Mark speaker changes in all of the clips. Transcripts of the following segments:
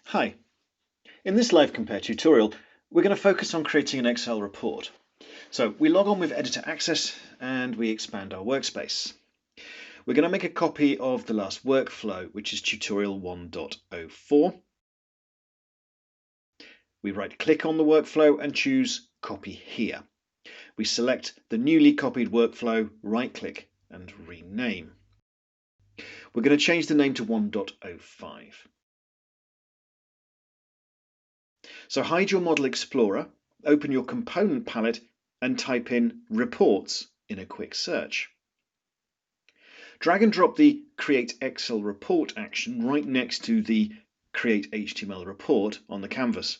Speaker 1: Hi, in this LiveCompare tutorial, we're going to focus on creating an Excel report. So we log on with Editor Access and we expand our workspace. We're going to make a copy of the last workflow, which is tutorial 1.04. We right-click on the workflow and choose Copy Here. We select the newly copied workflow, right-click and rename. We're going to change the name to 1.05. So hide your Model Explorer, open your component palette and type in Reports in a quick search. Drag and drop the Create Excel Report action right next to the Create HTML Report on the canvas.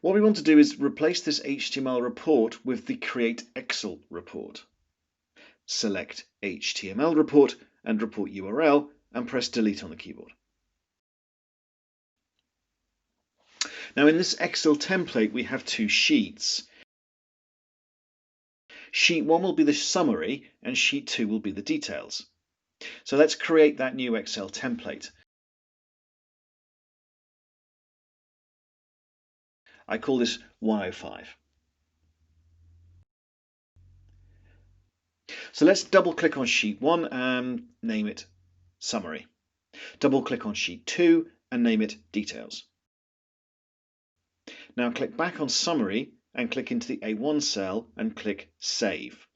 Speaker 1: What we want to do is replace this HTML report with the Create Excel report. Select HTML report and report URL and press Delete on the keyboard. Now in this Excel template we have two sheets. Sheet 1 will be the summary and Sheet 2 will be the details. So let's create that new Excel template. I call this 105. So let's double click on Sheet 1 and name it Summary. Double click on Sheet 2 and name it Details. Now click back on Summary and click into the A1 cell and click Save.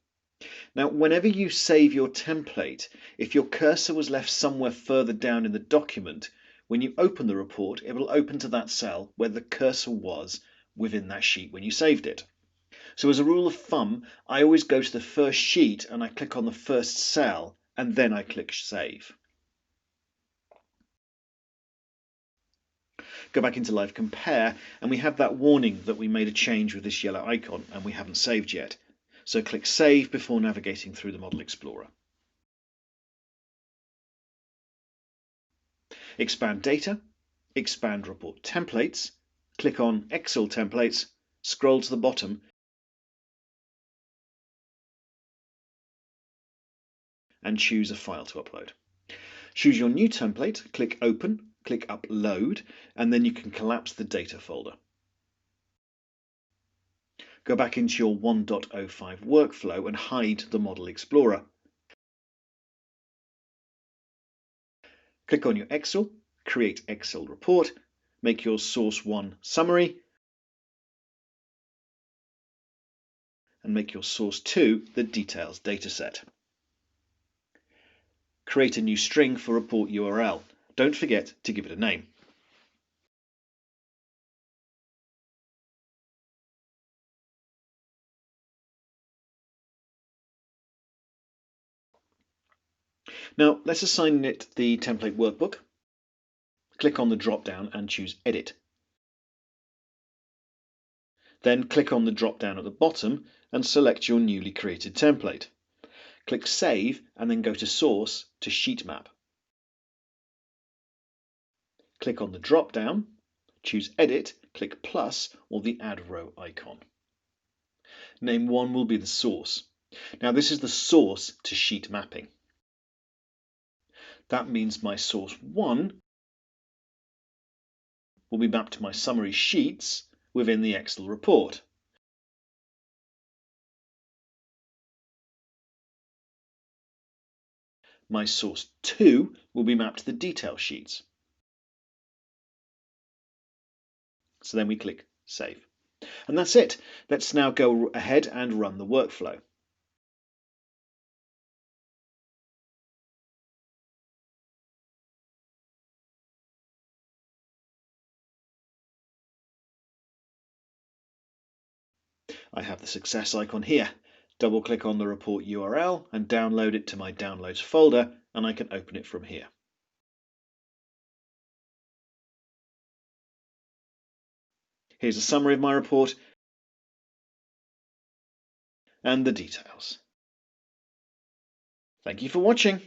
Speaker 1: Now whenever you save your template, if your cursor was left somewhere further down in the document, when you open the report, it will open to that cell where the cursor was within that sheet when you saved it. So as a rule of thumb, I always go to the first sheet and I click on the first cell and then I click Save. Go back into LiveCompare and we have that warning that we made a change with this yellow icon and we haven't saved yet. So click Save before navigating through the Model Explorer. Expand Data, expand Report Templates, click on Excel Templates, scroll to the bottom and choose a file to upload. Choose your new template, click Open, click Upload, and then you can collapse the data folder. Go back into your 1.05 workflow and hide the Model Explorer. Click on your Excel, create Excel report, make your source 1 summary, and make your source 2 the details dataset. Create a new string for report URL. Don't forget to give it a name. Now let's assign it the template workbook. Click on the drop-down and choose Edit. Then click on the drop-down at the bottom and select your newly created template. Click Save and then go to Source to Sheet Map. Click on the drop-down, choose Edit, click plus or the Add Row icon. Name 1 will be the source. Now this is the source to sheet mapping. That means my source 1 will be mapped to my summary sheets within the Excel report. My source 2 will be mapped to the detail sheets. So then we click Save. And that's it. Let's now go ahead and run the workflow. I have the success icon here. Double click on the report URL and download it to my Downloads folder, and I can open it from here. Here's a summary of my report and the details. Thank you for watching.